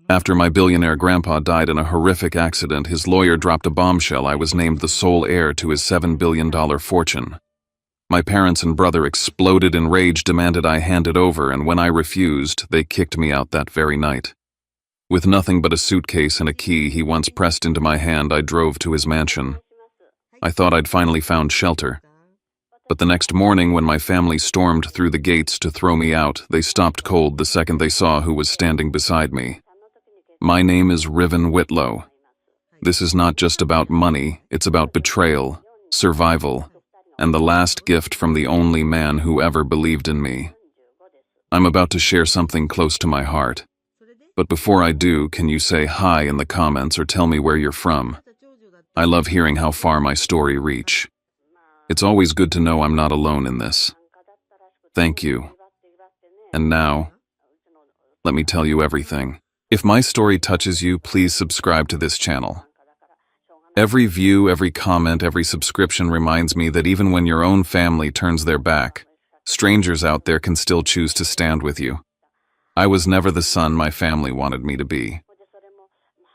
After my billionaire grandpa died in a horrific accident, his lawyer dropped a bombshell. I was named the sole heir to his $7 billion fortune. My parents and brother exploded in rage, demanded I hand it over, and when I refused, they kicked me out that very night. With nothing but a suitcase and a key he once pressed into my hand, I drove to his mansion. I thought I'd finally found shelter. But the next morning, when my family stormed through the gates to throw me out, they stopped cold the second they saw who was standing beside me. My name is Riven Whitlow. This is not just about money, it's about betrayal, survival, and the last gift from the only man who ever believed in me. I'm about to share something close to my heart. But before I do, can you say hi in the comments or tell me where you're from? I love hearing how far my story reach. It's always good to know I'm not alone in this. Thank you. And now, let me tell you everything. If my story touches you, please subscribe to this channel. Every view, every comment, every subscription reminds me that even when your own family turns their back, strangers out there can still choose to stand with you. I was never the son my family wanted me to be.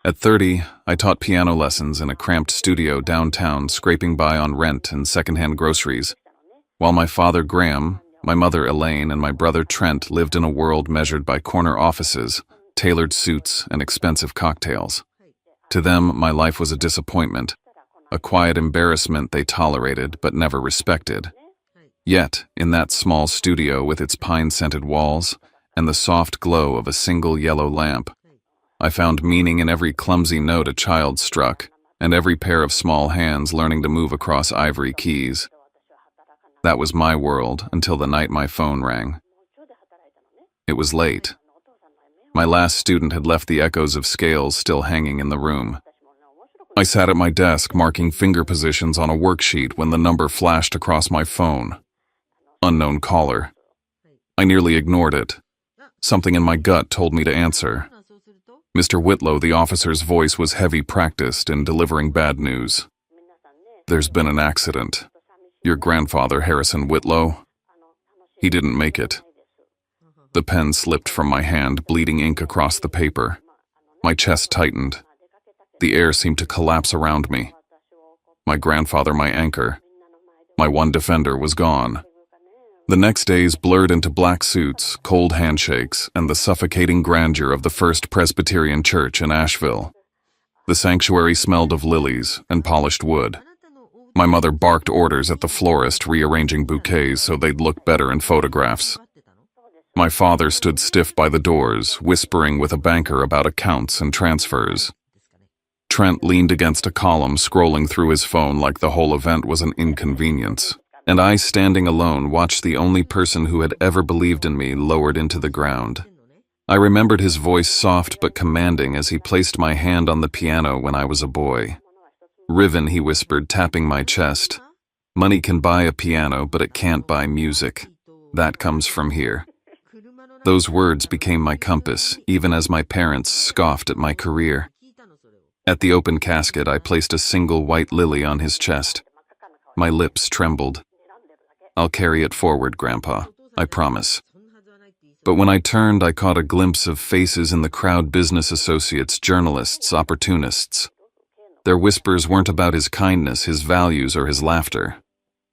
At 30, I taught piano lessons in a cramped studio downtown, scraping by on rent and secondhand groceries, while my father Graham, my mother Elaine, and my brother Trent lived in a world measured by corner offices, tailored suits, and expensive cocktails. To them, my life was a disappointment, a quiet embarrassment they tolerated but never respected. Yet, in that small studio with its pine-scented walls and the soft glow of a single yellow lamp, I found meaning in every clumsy note a child struck and every pair of small hands learning to move across ivory keys. That was my world until the night my phone rang. It was late. My last student had left the echoes of scales still hanging in the room. I sat at my desk marking finger positions on a worksheet when the number flashed across my phone. Unknown caller. I nearly ignored it. Something in my gut told me to answer. Mr. Whitlow, the officer's voice was heavy, practiced in delivering bad news. There's been an accident. Your grandfather, Harrison Whitlow, he didn't make it. The pen slipped from my hand, bleeding ink across the paper. My chest tightened. The air seemed to collapse around me. My grandfather, my anchor, my one defender, was gone. The next days blurred into black suits, cold handshakes, and the suffocating grandeur of the First Presbyterian Church in Asheville. The sanctuary smelled of lilies and polished wood. My mother barked orders at the florist, rearranging bouquets so they'd look better in photographs. My father stood stiff by the doors, whispering with a banker about accounts and transfers. Trent leaned against a column, scrolling through his phone like the whole event was an inconvenience. And I, standing alone, watched the only person who had ever believed in me lowered into the ground. I remembered his voice, soft but commanding, as he placed my hand on the piano when I was a boy. Riven, he whispered, tapping my chest. Money can buy a piano, but it can't buy music. That comes from here. Those words became my compass, even as my parents scoffed at my career. At the open casket, I placed a single white lily on his chest. My lips trembled. I'll carry it forward, Grandpa, I promise. But when I turned, I caught a glimpse of faces in the crowd: business associates, journalists, opportunists. Their whispers weren't about his kindness, his values, or his laughter.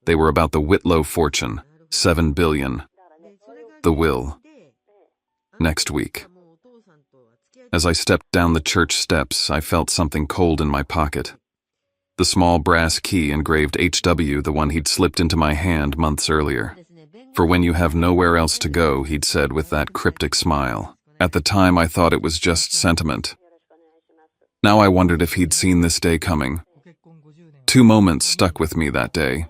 They were about the Whitlow fortune, $7 billion. The will. Next week. As I stepped down the church steps, I felt something cold in my pocket. The small brass key engraved HW, the one he'd slipped into my hand months earlier. For when you have nowhere else to go, he'd said with that cryptic smile. At the time, I thought it was just sentiment. Now I wondered if he'd seen this day coming. Two moments stuck with me that day.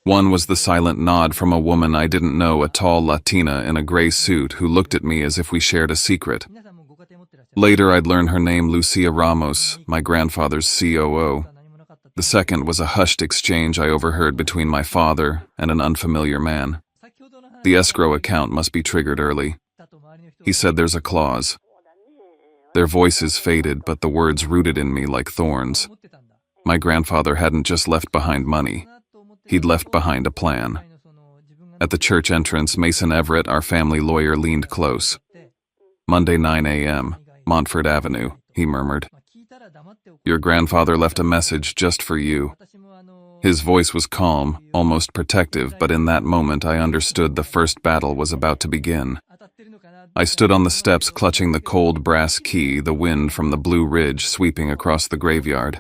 One was the silent nod from a woman I didn't know, a tall Latina in a gray suit who looked at me as if we shared a secret. Later, I'd learn her name, Lucia Ramos, my grandfather's COO. The second was a hushed exchange I overheard between my father and an unfamiliar man. The escrow account must be triggered early. He said there's a clause. Their voices faded, but the words rooted in me like thorns. My grandfather hadn't just left behind money. He'd left behind a plan. At the church entrance, Mason Everett, our family lawyer, leaned close. "Monday 9 a.m., Montfort Avenue," he murmured. "Your grandfather left a message just for you." His voice was calm, almost protective, but in that moment I understood the first battle was about to begin. I stood on the steps clutching the cold brass key, the wind from the Blue Ridge sweeping across the graveyard.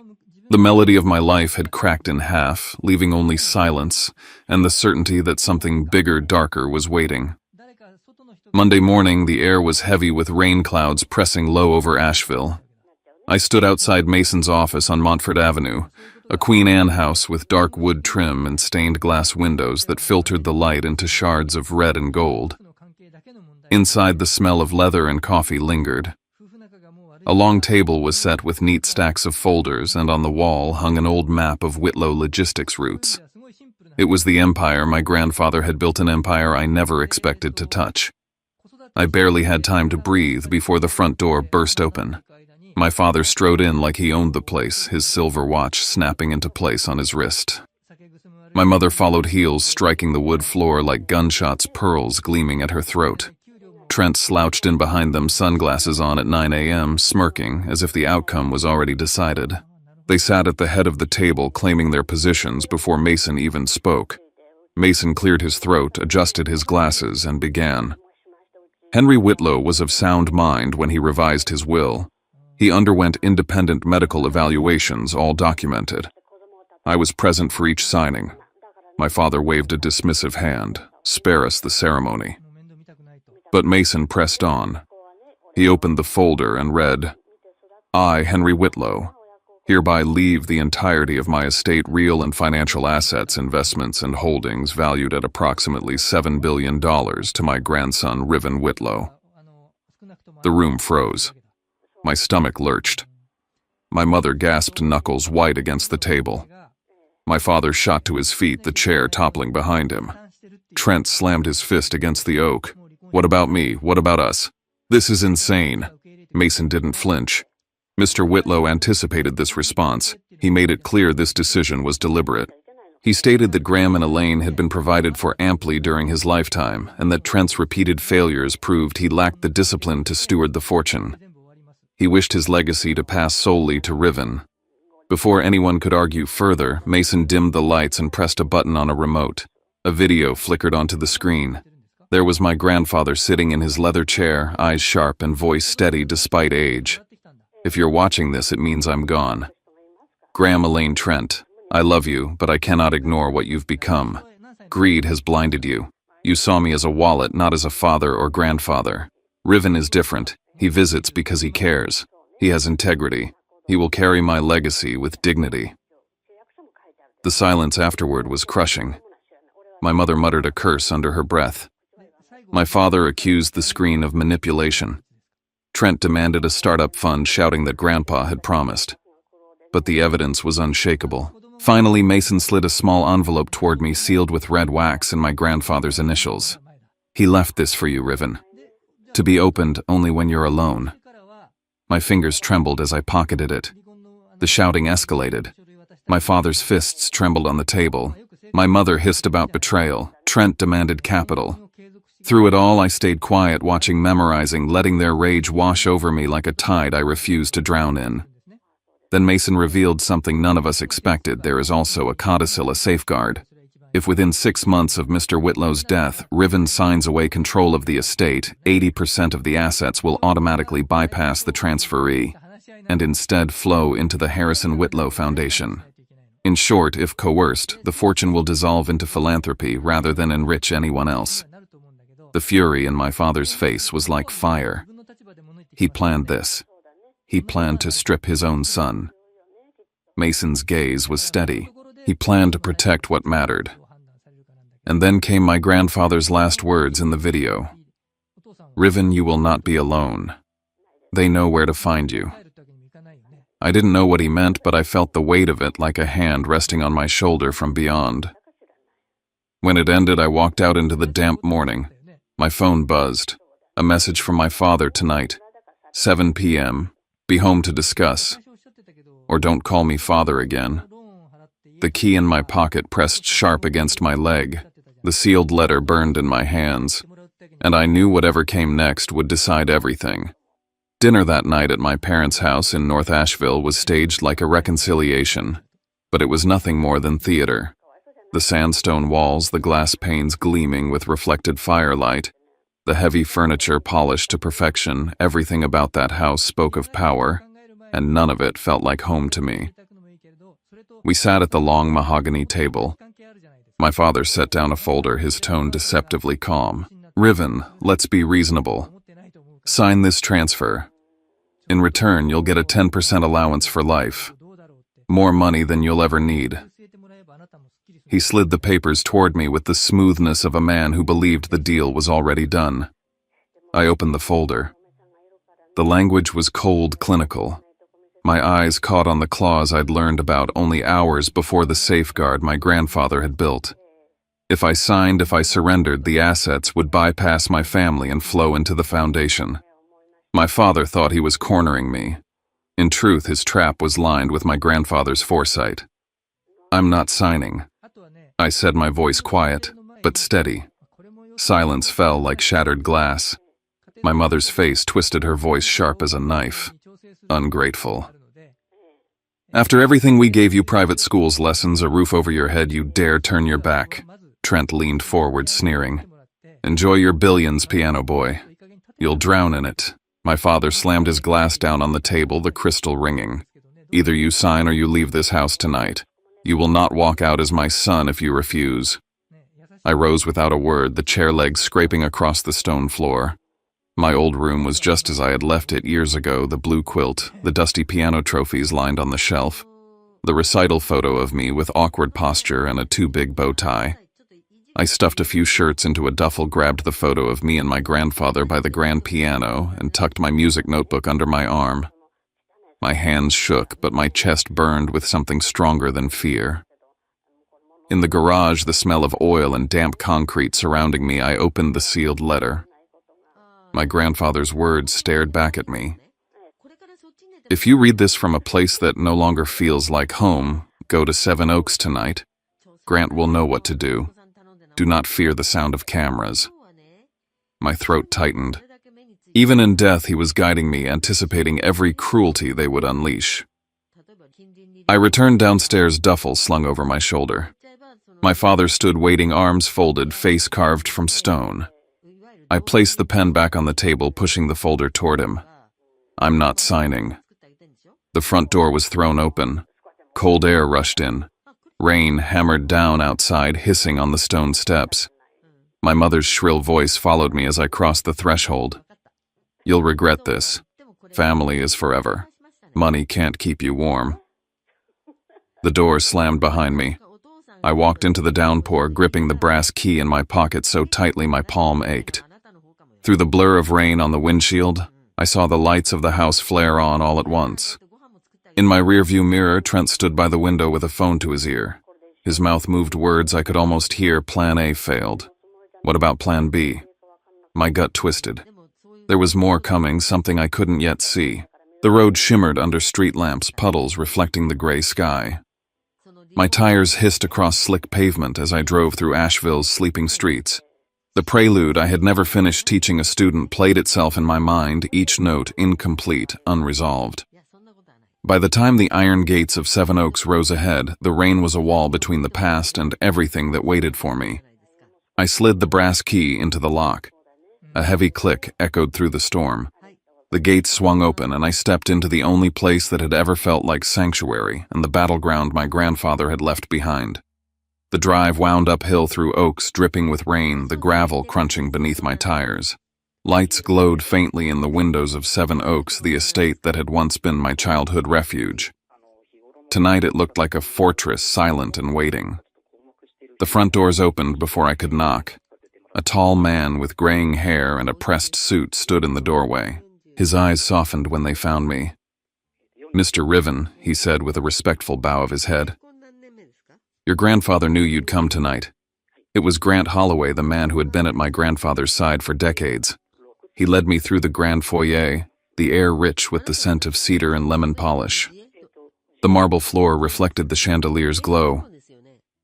The melody of my life had cracked in half, leaving only silence and the certainty that something bigger, darker was waiting. Monday morning, the air was heavy with rain clouds pressing low over Asheville. I stood outside Mason's office on Montfort Avenue, a Queen Anne house with dark wood trim and stained glass windows that filtered the light into shards of red and gold. Inside, the smell of leather and coffee lingered. A long table was set with neat stacks of folders, and on the wall hung an old map of Whitlow logistics routes. It was the empire my grandfather had built, an empire I never expected to touch. I barely had time to breathe before the front door burst open. My father strode in like he owned the place, his silver watch snapping into place on his wrist. My mother followed, heels striking the wood floor like gunshots, pearls gleaming at her throat. Trent slouched in behind them, sunglasses on at 9 a.m., smirking as if the outcome was already decided. They sat at the head of the table, claiming their positions before Mason even spoke. Mason cleared his throat, adjusted his glasses, and began. Henry Whitlow was of sound mind when he revised his will. He underwent independent medical evaluations, all documented. I was present for each signing. My father waved a dismissive hand. "Spare us the ceremony." But Mason pressed on. He opened the folder and read, "I, Henry Whitlow, hereby leave the entirety of my estate, real and financial assets, investments, and holdings valued at approximately $7 billion to my grandson, Riven Whitlow." The room froze. My stomach lurched. My mother gasped, knuckles white against the table. My father shot to his feet, the chair toppling behind him. Trent slammed his fist against the oak. "What about me? What about us? This is insane." Mason didn't flinch. Mr. Whitlow anticipated this response. He made it clear this decision was deliberate. He stated that Graham and Elaine had been provided for amply during his lifetime, and that Trent's repeated failures proved he lacked the discipline to steward the fortune. He wished his legacy to pass solely to Riven. Before anyone could argue further, Mason dimmed the lights and pressed a button on a remote. A video flickered onto the screen. There was my grandfather sitting in his leather chair, eyes sharp and voice steady despite age. "If you're watching this, it means I'm gone. Graham, Elaine, Trent, I love you, but I cannot ignore what you've become. Greed has blinded you. You saw me as a wallet, not as a father or grandfather. Riven is different. He visits because he cares. He has integrity. He will carry my legacy with dignity." The silence afterward was crushing. My mother muttered a curse under her breath. My father accused the screen of manipulation. Trent demanded a startup fund, shouting that Grandpa had promised. But the evidence was unshakable. Finally, Mason slid a small envelope toward me, sealed with red wax and my grandfather's initials. "He left this for you, Riven. To be opened only when you're alone." My fingers trembled as I pocketed it. The shouting escalated. My father's fists trembled on the table. My mother hissed about betrayal. Trent demanded capital. Through it all, I stayed quiet, watching, memorizing, letting their rage wash over me like a tide I refused to drown in. Then Mason revealed something none of us expected. There is also a codicil, a safeguard. If within 6 months of Mr. Whitlow's death, Riven signs away control of the estate, 80% of the assets will automatically bypass the transferee and instead flow into the Harrison Whitlow Foundation. In short, if coerced, the fortune will dissolve into philanthropy rather than enrich anyone else. The fury in my father's face was like fire. He planned this. He planned to strip his own son. Mason's gaze was steady. He planned to protect what mattered. And then came my grandfather's last words in the video. "Riven, you will not be alone. They know where to find you." I didn't know what he meant, but I felt the weight of it like a hand resting on my shoulder from beyond. When it ended, I walked out into the damp morning. My phone buzzed. A message from my father tonight. 7 p.m. Be home to discuss. Or don't call me father again. The key in my pocket pressed sharp against my leg. The sealed letter burned in my hands, and I knew whatever came next would decide everything. Dinner that night at my parents' house in North Asheville was staged like a reconciliation, but it was nothing more than theater. The sandstone walls, the glass panes gleaming with reflected firelight, the heavy furniture polished to perfection, everything about that house spoke of power, and none of it felt like home to me. We sat at the long mahogany table. My father set down a folder, his tone deceptively calm. "Riven, let's be reasonable. Sign this transfer. In return, you'll get a 10% allowance for life. More money than you'll ever need." He slid the papers toward me with the smoothness of a man who believed the deal was already done. I opened the folder. The language was cold, clinical. My eyes caught on the clause I'd learned about only hours before the safeguard my grandfather had built. If I surrendered, the assets would bypass my family and flow into the foundation. My father thought he was cornering me. In truth, his trap was lined with my grandfather's foresight. "I'm not signing," I said, my voice quiet, but steady. Silence fell like shattered glass. My mother's face twisted, her voice sharp as a knife. "Ungrateful. After everything we gave you, private schools, lessons, a roof over your head, you dare turn your back." Trent leaned forward, sneering. "Enjoy your billions, piano boy. You'll drown in it." My father slammed his glass down on the table, the crystal ringing. "Either you sign or you leave this house tonight. You will not walk out as my son if you refuse." I rose without a word, the chair legs scraping across the stone floor. My old room was just as I had left it years ago, the blue quilt, the dusty piano trophies lined on the shelf, the recital photo of me with awkward posture and a too big bow tie. I stuffed a few shirts into a duffel, grabbed the photo of me and my grandfather by the grand piano, and tucked my music notebook under my arm. My hands shook, but my chest burned with something stronger than fear. In the garage, the smell of oil and damp concrete surrounding me, I opened the sealed letter. My grandfather's words stared back at me. "If you read this from a place that no longer feels like home, go to Seven Oaks tonight. Grant will know what to do. Do not fear the sound of cameras." My throat tightened. Even in death, he was guiding me, anticipating every cruelty they would unleash. I returned downstairs, duffel slung over my shoulder. My father stood waiting, arms folded, face carved from stone. I placed the pen back on the table, pushing the folder toward him. "I'm not signing." The front door was thrown open. Cold air rushed in. Rain hammered down outside, hissing on the stone steps. My mother's shrill voice followed me as I crossed the threshold. "You'll regret this. Family is forever. Money can't keep you warm." The door slammed behind me. I walked into the downpour, gripping the brass key in my pocket so tightly my palm ached. Through the blur of rain on the windshield, I saw the lights of the house flare on all at once. In my rearview mirror, Trent stood by the window with a phone to his ear. His mouth moved words I could almost hear. Plan A failed. What about Plan B? My gut twisted. There was more coming, something I couldn't yet see. The road shimmered under street lamps, puddles reflecting the gray sky. My tires hissed across slick pavement as I drove through Asheville's sleeping streets. The prelude I had never finished teaching a student played itself in my mind, each note incomplete, unresolved. By the time the iron gates of Seven Oaks rose ahead, the rain was a wall between the past and everything that waited for me. I slid the brass key into the lock. A heavy click echoed through the storm. The gates swung open, and I stepped into the only place that had ever felt like sanctuary and the battleground my grandfather had left behind. The drive wound uphill through oaks, dripping with rain, the gravel crunching beneath my tires. Lights glowed faintly in the windows of Seven Oaks, the estate that had once been my childhood refuge. Tonight it looked like a fortress, silent and waiting. The front doors opened before I could knock. A tall man with graying hair and a pressed suit stood in the doorway. His eyes softened when they found me. "Mr. Riven," he said with a respectful bow of his head. "Your grandfather knew you'd come tonight." It was Grant Holloway, the man who had been at my grandfather's side for decades. He led me through the grand foyer, the air rich with the scent of cedar and lemon polish. The marble floor reflected the chandelier's glow.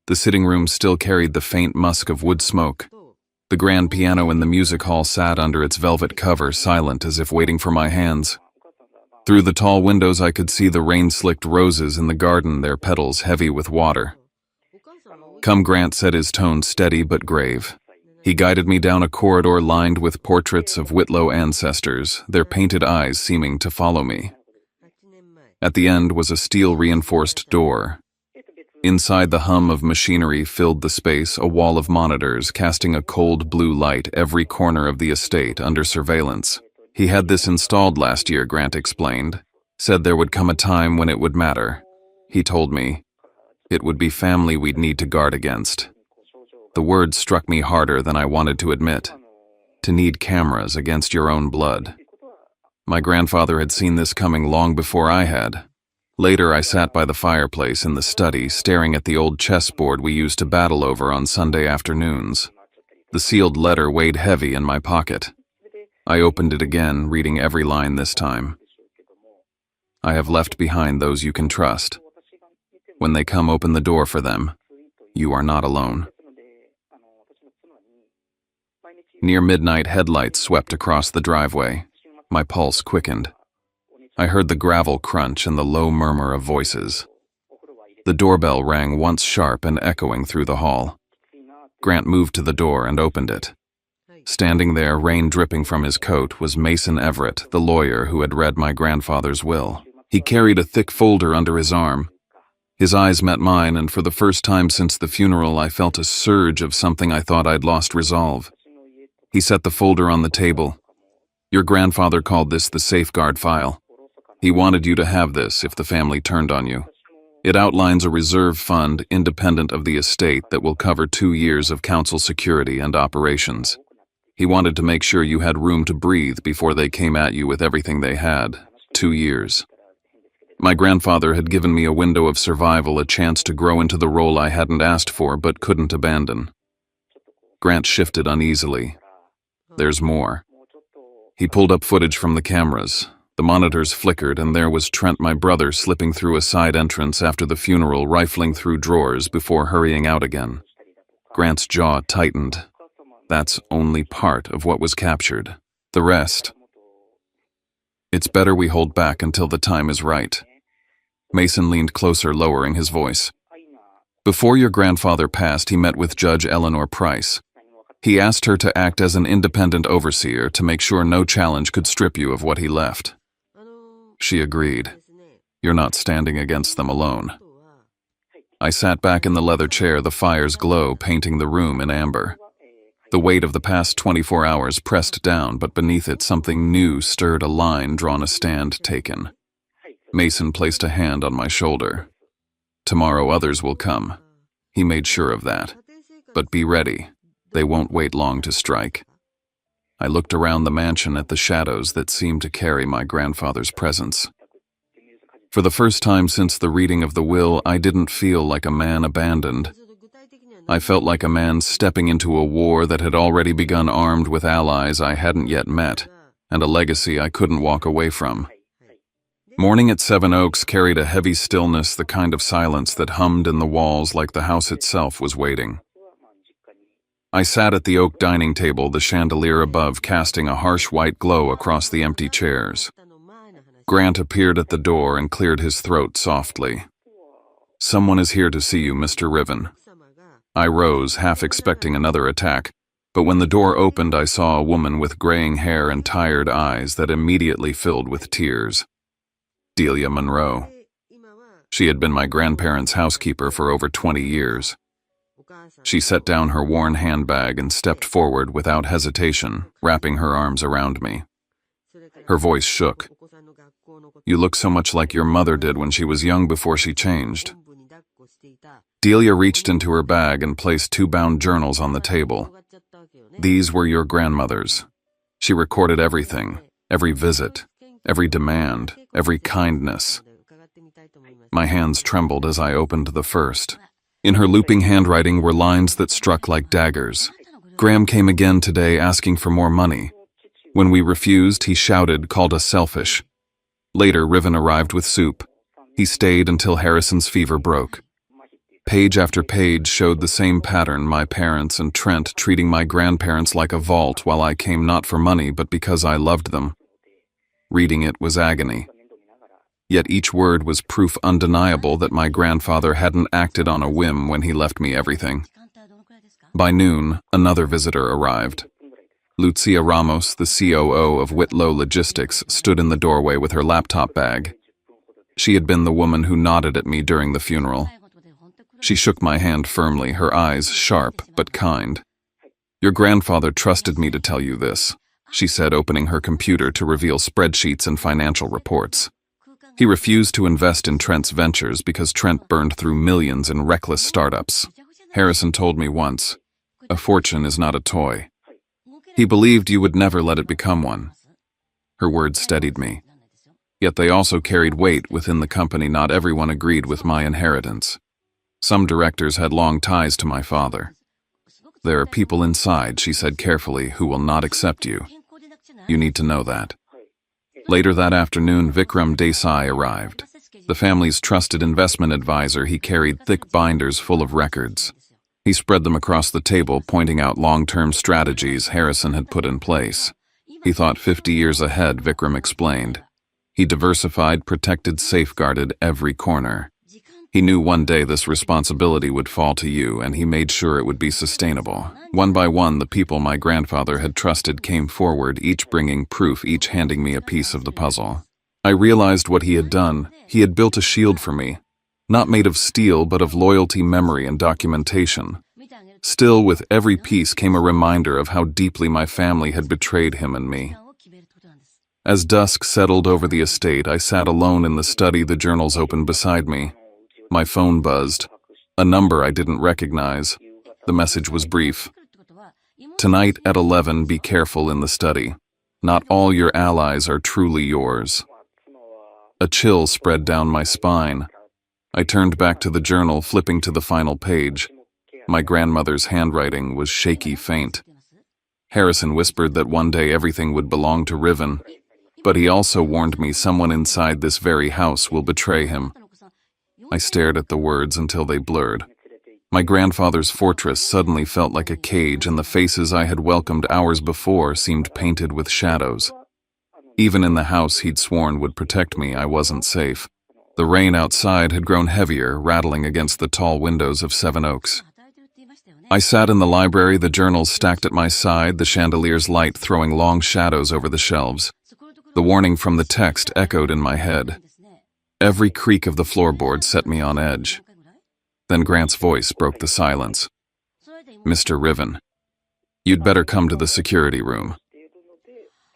The sitting room still carried the faint musk of wood smoke. The grand piano in the music hall sat under its velvet cover, silent as if waiting for my hands. Through the tall windows I could see the rain-slicked roses in the garden, their petals heavy with water. "Come," Grant said, his tone steady but grave. He guided me down a corridor lined with portraits of Whitlow ancestors, their painted eyes seeming to follow me. At the end was a steel-reinforced door. Inside, the hum of machinery filled the space, a wall of monitors casting a cold blue light, every corner of the estate under surveillance. "He had this installed last year," Grant explained. "Said there would come a time when it would matter. He told me it would be family we'd need to guard against." The word struck me harder than I wanted to admit. To need cameras against your own blood. My grandfather had seen this coming long before I had. Later, I sat by the fireplace in the study, staring at the old chessboard we used to battle over on Sunday afternoons. The sealed letter weighed heavy in my pocket. I opened it again, reading every line this time. "I have left behind those you can trust. When they come, open the door for them. You are not alone." Near midnight, headlights swept across the driveway. My pulse quickened. I heard the gravel crunch and the low murmur of voices. The doorbell rang once sharp and echoing through the hall. Grant moved to the door and opened it. Standing there, rain dripping from his coat, was Mason Everett, the lawyer who had read my grandfather's will. He carried a thick folder under his arm. His eyes met mine, and for the first time since the funeral, I felt a surge of something I thought I'd lost resolve. He set the folder on the table. "Your grandfather called this the safeguard file. He wanted you to have this if the family turned on you. It outlines a reserve fund independent of the estate that will cover 2 years of council security and operations. He wanted to make sure you had room to breathe before they came at you with everything they had. 2 years. My grandfather had given me a window of survival, a chance to grow into the role I hadn't asked for but couldn't abandon." Grant shifted uneasily. "There's more." He pulled up footage from the cameras. The monitors flickered, and there was Trent, my brother, slipping through a side entrance after the funeral, rifling through drawers before hurrying out again. Grant's jaw tightened. That's only part of what was captured. The rest. "It's better we hold back until the time is right." Mason leaned closer, lowering his voice. "Before your grandfather passed, he met with Judge Eleanor Price. He asked her to act as an independent overseer to make sure no challenge could strip you of what he left. She agreed. You're not standing against them alone." I sat back in the leather chair, the fire's glow painting the room in amber. The weight of the past 24 hours pressed down, but beneath it something new stirred, a line drawn, a stand taken. Mason placed a hand on my shoulder. "Tomorrow others will come." He made sure of that. "But be ready. They won't wait long to strike." I looked around the mansion at the shadows that seemed to carry my grandfather's presence. For the first time since the reading of the will, I didn't feel like a man abandoned. I felt like a man stepping into a war that had already begun, armed with allies I hadn't yet met, and a legacy I couldn't walk away from. Morning at Seven Oaks carried a heavy stillness, the kind of silence that hummed in the walls like the house itself was waiting. I sat at the oak dining table, the chandelier above casting a harsh white glow across the empty chairs. Grant appeared at the door and cleared his throat softly. "Someone is here to see you, Mr. Riven." I rose, half expecting another attack, but when the door opened I saw a woman with graying hair and tired eyes that immediately filled with tears. Delia Monroe. She had been my grandparents' housekeeper for over 20 years. She set down her worn handbag and stepped forward without hesitation, wrapping her arms around me. Her voice shook. "You look so much like your mother did when she was young before she changed." Delia reached into her bag and placed 2 bound journals on the table. "These were your grandmother's. She recorded everything, every visit, every demand, every kindness." My hands trembled as I opened the first. In her looping handwriting were lines that struck like daggers. "Graham came again today asking for more money. When we refused, he shouted, called us selfish. Later, Riven arrived with soup. He stayed until Harrison's fever broke. Page after page showed the same pattern, my parents and Trent treating my grandparents like a vault while I came not for money but because I loved them. Reading it was agony. Yet each word was proof undeniable that my grandfather hadn't acted on a whim when he left me everything. By noon, another visitor arrived. Lucia Ramos, the COO of Whitlow Logistics, stood in the doorway with her laptop bag. She had been the woman who nodded at me during the funeral. She shook my hand firmly, her eyes sharp but kind. "Your grandfather trusted me to tell you this," she said, opening her computer to reveal spreadsheets and financial reports. "He refused to invest in Trent's ventures because Trent burned through millions in reckless startups. Harrison told me once, 'A fortune is not a toy.' He believed you would never let it become one." Her words steadied me. Yet they also carried weight within the company. Not everyone agreed with my inheritance. Some directors had long ties to my father. "There are people inside," she said carefully, "who will not accept you. You need to know that." Later that afternoon, Vikram Desai arrived. The family's trusted investment advisor, he carried thick binders full of records. He spread them across the table, pointing out long-term strategies Harrison had put in place. He thought 50 years ahead, Vikram explained. He diversified, protected, safeguarded every corner. He knew one day this responsibility would fall to you, and he made sure it would be sustainable. One by one, the people my grandfather had trusted came forward, each bringing proof, each handing me a piece of the puzzle. I realized what he had done. He had built a shield for me, not made of steel, but of loyalty, memory, and documentation. Still, with every piece came a reminder of how deeply my family had betrayed him and me. As dusk settled over the estate, I sat alone in the study, the journals open beside me. My phone buzzed. A number I didn't recognize. The message was brief. "Tonight at 11, be careful in the study. Not all your allies are truly yours." A chill spread down my spine. I turned back to the journal, flipping to the final page. My grandmother's handwriting was shaky, faint. Harrison whispered that one day everything would belong to Riven, but he also warned me someone inside this very house will betray him. I stared at the words until they blurred. My grandfather's fortress suddenly felt like a cage, and the faces I had welcomed hours before seemed painted with shadows. Even in the house he'd sworn would protect me, I wasn't safe. The rain outside had grown heavier, rattling against the tall windows of Seven Oaks. I sat in the library, the journals stacked at my side, the chandelier's light throwing long shadows over the shelves. The warning from the text echoed in my head. Every creak of the floorboard set me on edge. Then Grant's voice broke the silence. "Mr. Riven, you'd better come to the security room."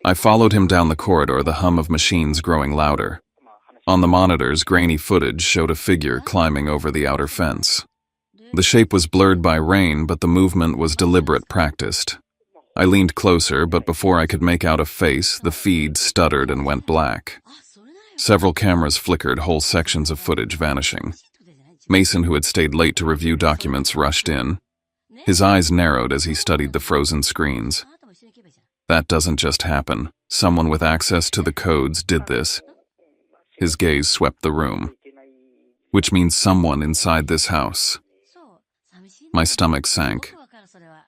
I followed him down the corridor, the hum of machines growing louder. On the monitors, grainy footage showed a figure climbing over the outer fence. The shape was blurred by rain, but the movement was deliberate, practiced. I leaned closer, but before I could make out a face, the feed stuttered and went black. Several cameras flickered, whole sections of footage vanishing. Mason, who had stayed late to review documents, rushed in. His eyes narrowed as he studied the frozen screens. "That doesn't just happen. Someone with access to the codes did this." His gaze swept the room. "Which means someone inside this house." My stomach sank.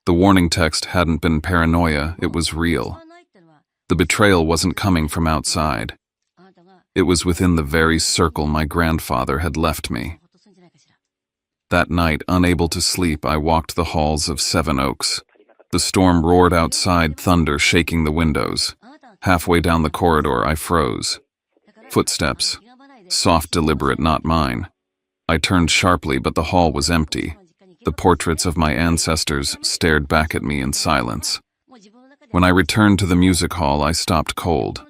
The warning text hadn't been paranoia, it was real. The betrayal wasn't coming from outside. It was within the very circle my grandfather had left me. That night, unable to sleep, I walked the halls of Seven Oaks. The storm roared outside, thunder shaking the windows. Halfway down the corridor, I froze. Footsteps. Soft, deliberate, not mine. I turned sharply, but the hall was empty. The portraits of my ancestors stared back at me in silence. When I returned to the music hall, I stopped cold.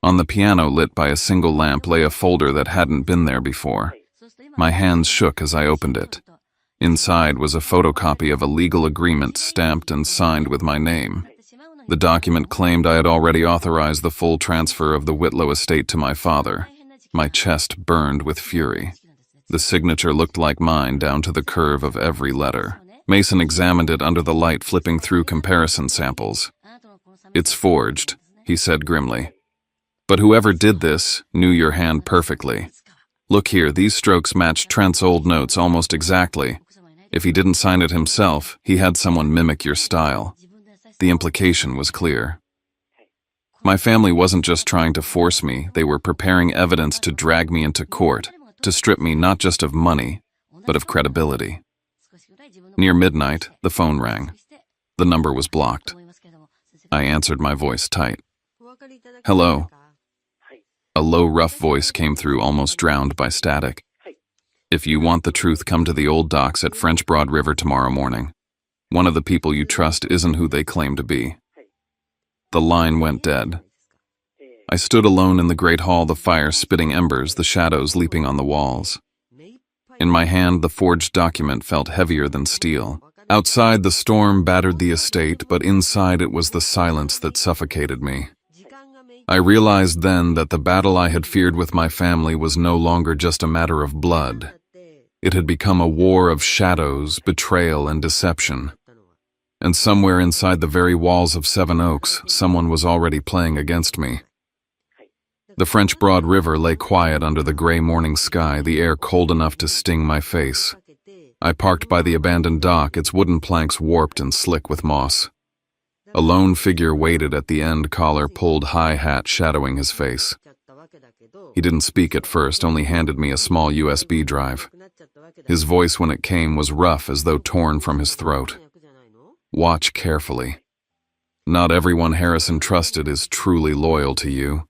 On the piano, lit by a single lamp, lay a folder that hadn't been there before. My hands shook as I opened it. Inside was a photocopy of a legal agreement stamped and signed with my name. The document claimed I had already authorized the full transfer of the Whitlow estate to my father. My chest burned with fury. The signature looked like mine down to the curve of every letter. Mason examined it under the light, flipping through comparison samples. "It's forged," he said grimly. "But whoever did this knew your hand perfectly. Look here, these strokes match Trent's old notes almost exactly. If he didn't sign it himself, he had someone mimic your style. The implication was clear. My family wasn't just trying to force me, they were preparing evidence to drag me into court, to strip me not just of money, but of credibility. Near midnight, the phone rang. The number was blocked. I answered, my voice tight. Hello. A low, rough voice came through, almost drowned by static. If you want the truth, come to the old docks at French Broad River tomorrow morning. One of the people you trust isn't who they claim to be. The line went dead. I stood alone in the great hall, the fire spitting embers, the shadows leaping on the walls. In my hand, the forged document felt heavier than steel. Outside, the storm battered the estate, but inside it was the silence that suffocated me. I realized then that the battle I had feared with my family was no longer just a matter of blood. It had become a war of shadows, betrayal, and deception. And somewhere inside the very walls of Seven Oaks, someone was already playing against me. The French Broad River lay quiet under the gray morning sky, the air cold enough to sting my face. I parked by the abandoned dock, its wooden planks warped and slick with moss. A lone figure waited at the end, collar pulled, high hat shadowing his face. He didn't speak at first, only handed me a small USB drive. His voice, when it came, was rough, as though torn from his throat. Watch carefully. Not everyone Harrison trusted is truly loyal to you.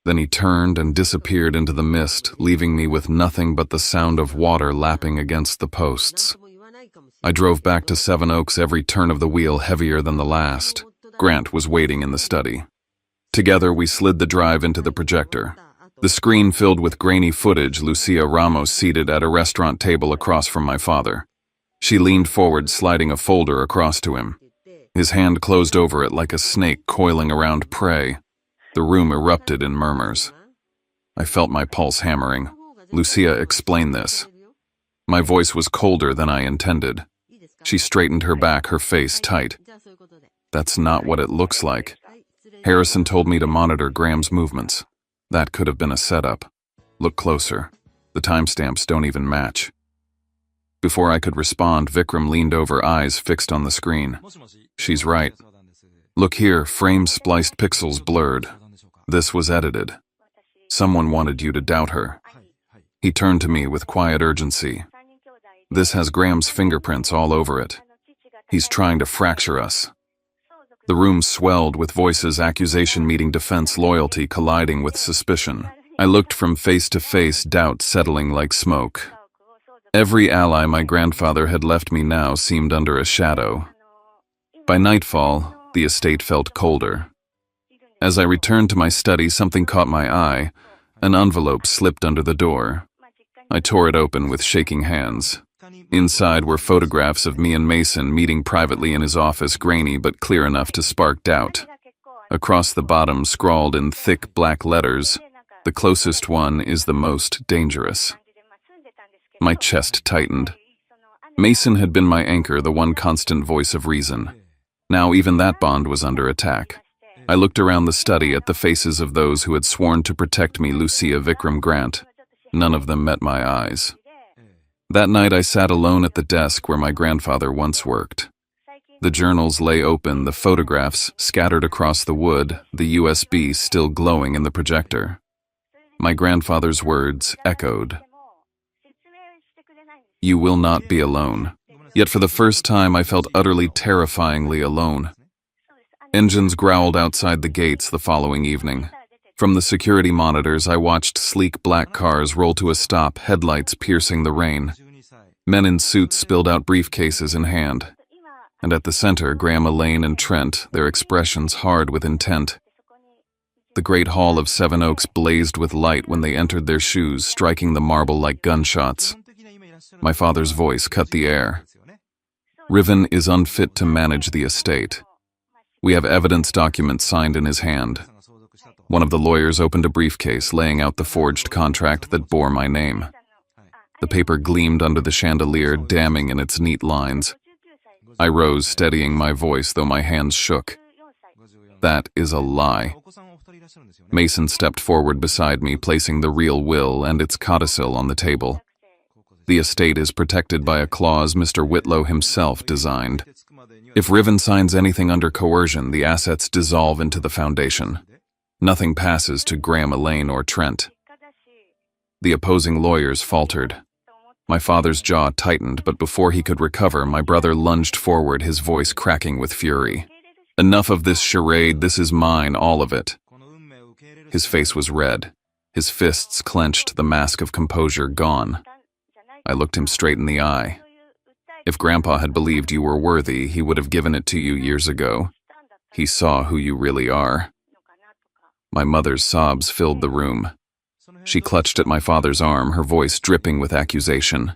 Then he turned and disappeared into the mist, leaving me with nothing but the sound of water lapping against the posts. I drove back to Seven Oaks, every turn of the wheel heavier than the last. Grant was waiting in the study. Together we slid the drive into the projector. The screen filled with grainy footage, Lucia Ramos seated at a restaurant table across from my father. She leaned forward, sliding a folder across to him. His hand closed over it like a snake coiling around prey. The room erupted in murmurs. I felt my pulse hammering. Lucia explained this. My voice was colder than I intended. She straightened her back, her face tight. That's not what it looks like. Harrison told me to monitor Graham's movements. That could have been a setup. Look closer. The timestamps don't even match. Before I could respond, Vikram leaned over, eyes fixed on the screen. She's right. Look here, frames spliced, pixels blurred. This was edited. Someone wanted you to doubt her. He turned to me with quiet urgency. This has Graham's fingerprints all over it. He's trying to fracture us. The room swelled with voices, accusation meeting defense, loyalty colliding with suspicion. I looked from face to face, doubt settling like smoke. Every ally my grandfather had left me now seemed under a shadow. By nightfall, the estate felt colder. As I returned to my study, something caught my eye. An envelope slipped under the door. I tore it open with shaking hands. Inside were photographs of me and Mason meeting privately in his office, grainy but clear enough to spark doubt. Across the bottom, scrawled in thick black letters, "The closest one is the most dangerous." My chest tightened. Mason had been my anchor, the one constant voice of reason. Now even that bond was under attack. I looked around the study at the faces of those who had sworn to protect me, Lucia, Vikram, Grant. None of them met my eyes. That night I sat alone at the desk where my grandfather once worked. The journals lay open, the photographs scattered across the wood, the USB still glowing in the projector. My grandfather's words echoed. You will not be alone. Yet for the first time I felt utterly terrifyingly alone. Engines growled outside the gates the following evening. From the security monitors I watched sleek black cars roll to a stop, headlights piercing the rain. Men in suits spilled out, briefcases in hand. And at the center, Graham, Elaine, and Trent, their expressions hard with intent. The great hall of Seven Oaks blazed with light when they entered, their shoes striking the marble like gunshots. My father's voice cut the air. Riven is unfit to manage the estate. We have evidence documents signed in his hand. One of the lawyers opened a briefcase, laying out the forged contract that bore my name. The paper gleamed under the chandelier, damning in its neat lines. I rose, steadying my voice, though my hands shook. That is a lie. Mason stepped forward beside me, placing the real will and its codicil on the table. The estate is protected by a clause Mr. Whitlow himself designed. If Riven signs anything under coercion, the assets dissolve into the foundation. Nothing passes to Graham, Elaine, or Trent. The opposing lawyers faltered. My father's jaw tightened, but before he could recover, my brother lunged forward, his voice cracking with fury. "Enough of this charade, this is mine, all of it." His face was red. His fists clenched, the mask of composure gone. I looked him straight in the eye. "If Grandpa had believed you were worthy, he would have given it to you years ago. He saw who you really are." My mother's sobs filled the room. She clutched at my father's arm, her voice dripping with accusation.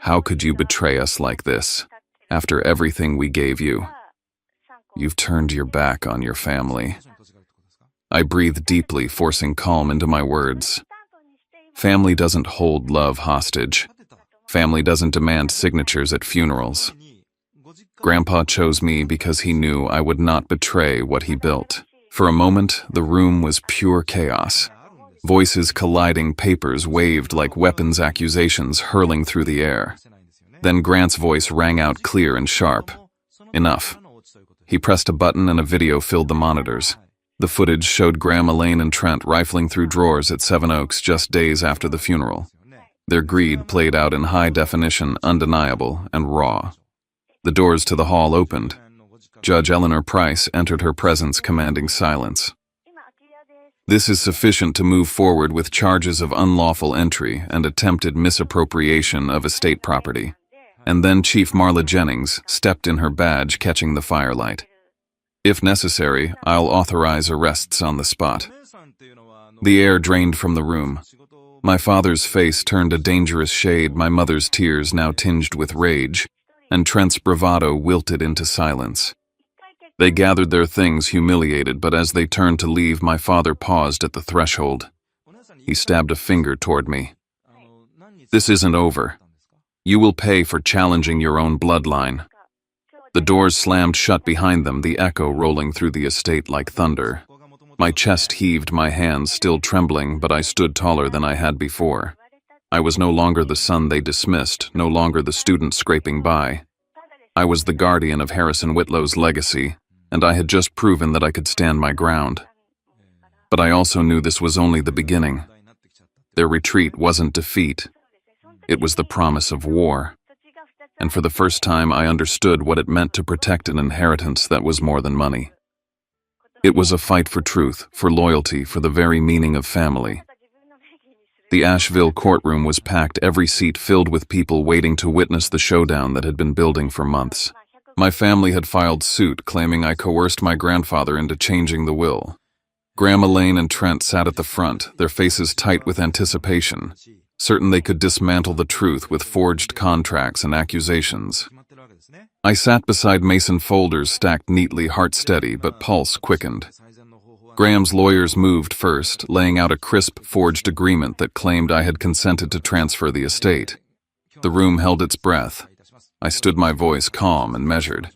"How could you betray us like this? After everything we gave you. You've turned your back on your family." I breathed deeply, forcing calm into my words. Family doesn't hold love hostage. Family doesn't demand signatures at funerals. Grandpa chose me because he knew I would not betray what he built. For a moment, the room was pure chaos. Voices colliding, papers waved like weapons, accusations hurling through the air. Then Grant's voice rang out clear and sharp. "Enough." He pressed a button and a video filled the monitors. The footage showed Graham, Elaine, and Trent rifling through drawers at Seven Oaks just days after the funeral. Their greed played out in high definition, undeniable, and raw. The doors to the hall opened. Judge Eleanor Price entered, her presence commanding silence. "This is sufficient to move forward with charges of unlawful entry and attempted misappropriation of estate property." And then Chief Marla Jennings stepped in, her badge catching the firelight. "If necessary, I'll authorize arrests on the spot." The air drained from the room. My father's face turned a dangerous shade, my mother's tears now tinged with rage, and Trent's bravado wilted into silence. They gathered their things, humiliated, but as they turned to leave, my father paused at the threshold. He stabbed a finger toward me. "This isn't over. You will pay for challenging your own bloodline." The doors slammed shut behind them, the echo rolling through the estate like thunder. My chest heaved, my hands still trembling, but I stood taller than I had before. I was no longer the son they dismissed, no longer the student scraping by. I was the guardian of Harrison Whitlow's legacy, and I had just proven that I could stand my ground. But I also knew this was only the beginning. Their retreat wasn't defeat. It was the promise of war. And for the first time, I understood what it meant to protect an inheritance that was more than money. It was a fight for truth, for loyalty, for the very meaning of family. The Asheville courtroom was packed, every seat filled with people waiting to witness the showdown that had been building for months. My family had filed suit, claiming I coerced my grandfather into changing the will. Graham, Elaine, and Trent sat at the front, their faces tight with anticipation, certain they could dismantle the truth with forged contracts and accusations. I sat beside Mason folders stacked neatly, heart steady, but pulse quickened. Graham's lawyers moved first, laying out a crisp, forged agreement that claimed I had consented to transfer the estate. The room held its breath. I stood, my voice calm and measured.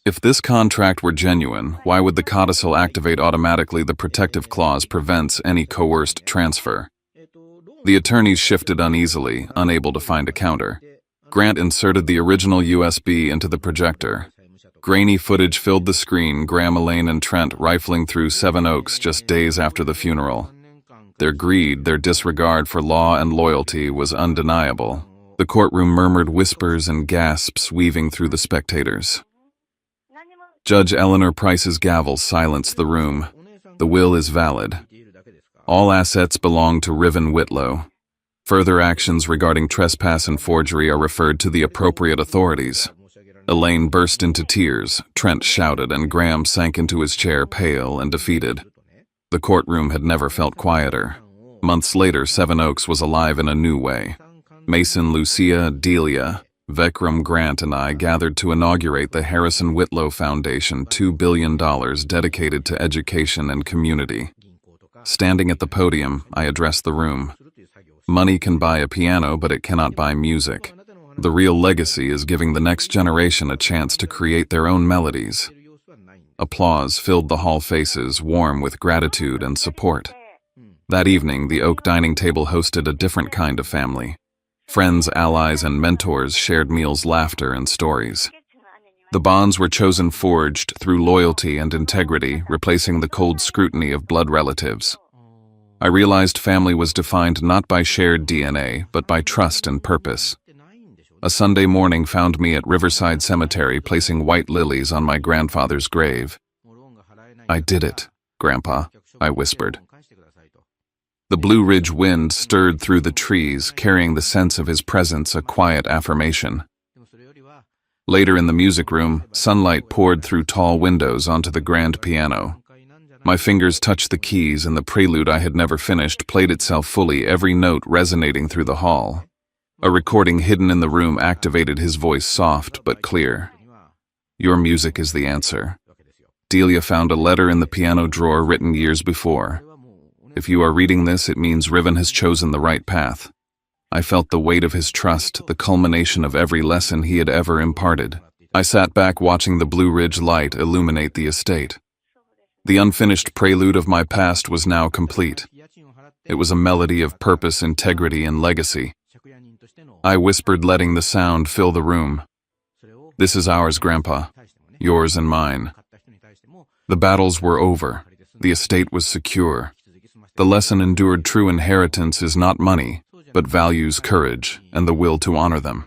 If this contract were genuine, why would the codicil activate automatically? The protective clause prevents any coerced transfer. The attorneys shifted uneasily, unable to find a counter. Grant inserted the original USB into the projector. Grainy footage filled the screen, Graham, Elaine, and Trent rifling through Seven Oaks just days after the funeral. Their greed, their disregard for law and loyalty was undeniable. The courtroom murmured, whispers and gasps weaving through the spectators. Judge Eleanor Price's gavel silenced the room. The will is valid. All assets belong to Riven Whitlow. Further actions regarding trespass and forgery are referred to the appropriate authorities. Elaine burst into tears, Trent shouted, and Graham sank into his chair, pale and defeated. The courtroom had never felt quieter. Months later, Seven Oaks was alive in a new way. Mason, Lucia, Delia, Vikram, Grant, and I gathered to inaugurate the Harrison Whitlow Foundation, $2 billion dedicated to education and community. Standing at the podium, I addressed the room. Money can buy a piano, but it cannot buy music. The real legacy is giving the next generation a chance to create their own melodies. Applause filled the hall, faces warm with gratitude and support. That evening, the oak dining table hosted a different kind of family. Friends, allies, and mentors shared meals, laughter, and stories. The bonds were chosen forged through loyalty and integrity, replacing the cold scrutiny of blood relatives. I realized family was defined not by shared DNA, but by trust and purpose. A Sunday morning found me at Riverside Cemetery placing white lilies on my grandfather's grave. "I did it, Grandpa," I whispered. The Blue Ridge wind stirred through the trees, carrying the sense of his presence, a quiet affirmation. Later in the music room, sunlight poured through tall windows onto the grand piano. My fingers touched the keys and the prelude I had never finished played itself fully, every note resonating through the hall. A recording hidden in the room activated his voice, soft but clear. "Your music is the answer." Delia found a letter in the piano drawer written years before. "If you are reading this, it means Riven has chosen the right path." I felt the weight of his trust, the culmination of every lesson he had ever imparted. I sat back watching the Blue Ridge light illuminate the estate. The unfinished prelude of my past was now complete. It was a melody of purpose, integrity, and legacy. I whispered, letting the sound fill the room. "This is ours, Grandpa. Yours and mine." The battles were over. The estate was secure. The lesson endured. True inheritance is not money, but values, courage, and the will to honor them.